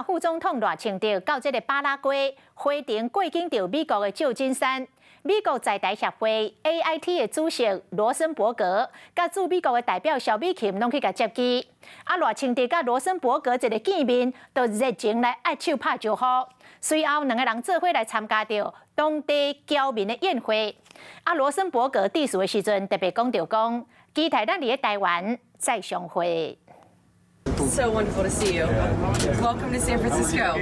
华副总统赖清德到这个巴拉圭回程过境到美国的旧金山。美国在台协会 AIT 的主席罗森伯格，甲驻美国的代表萧美琴拢去甲接机。赖清德甲罗森伯格一个见面，就热情来握手拍招呼。随后两个人做伙来参加着当地侨民的宴会。罗森伯格致辞的时阵特别讲期待咱伫台湾再相会。 So wonderful to see you. Welcome to San Francisco.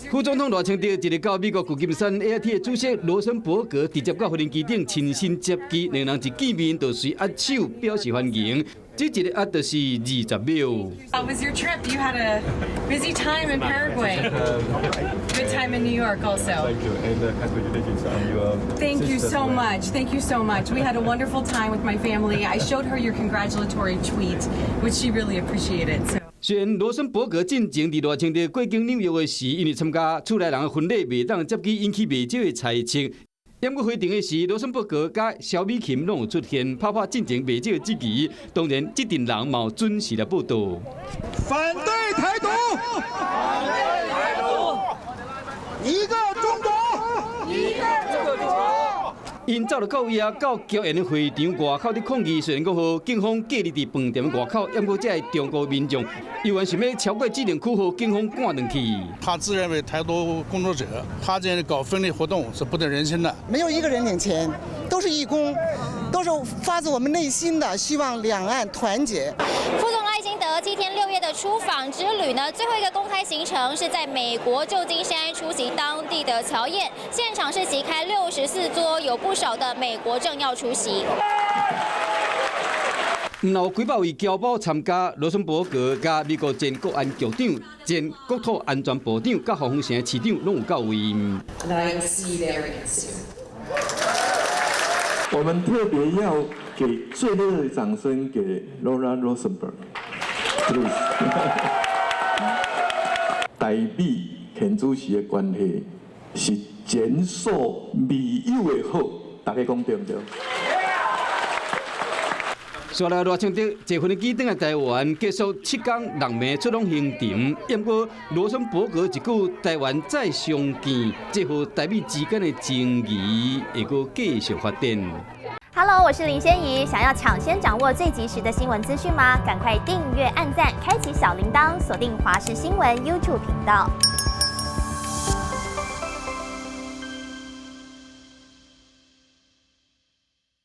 副总统赖清德一日到美国旧金山 AIT 的主席罗森伯格直接到飞机顶亲身接机，两人一见面就随握手表示欢迎。这一个就是20秒。How was your trip? You had a busy time in Paraguay. Good time in New York also. Thank you, and congratulations on your. Thank you so much. Thank you so much. We had a wonderful time with my family. I showed her your congratulatory tweet, which she really appreciated. So. 虽然罗森伯格进前伫赖清德过境纽约的时，因为参加厝内人的婚礼，未当接机，引起未少的猜测。因过回程的时，罗森伯格甲萧美琴拢有出现，拍进前未少的支持。当然，这阵人嘛有准时来报道。反对台独！反对台独！一个中国！一个中国！ 因走到到夜到侨园的会场外口伫抗议，虽然讲好警方隔离伫饭店外口，不过这系中国民众，有人想要超过指定区，互警方赶回去。他自认为台独工作者，他这样搞分裂活动是不得人心的。没有一个人领钱，都是义工，都是发自我们内心的希望两岸团结。副总赖清德7天6夜的出访之旅呢，最后一个公开行程是在美国旧金山出席当地的侨宴，现场是席开64桌，有不少的美国政要出席。有几百位侨胞参加，罗森伯格甲美国前国安局长、前国土安全部长、甲黄宏城市长拢有到位。我们特别要给最热烈的掌声给 Laura Rosenberg，please。台美现主席的关系是前所未有的好，大家讲对唔对？ 随来赖清德坐飞机登来台湾，结束7天6暝出访行程。不过罗森伯格一句“台湾再相见”，这和台美之间的情谊会阁继续发展。Hello， 我是林仙怡。想要抢先掌握最及时的新闻资讯吗？赶快订阅、按赞、开启小铃铛，锁定华视新闻 YouTube 频道。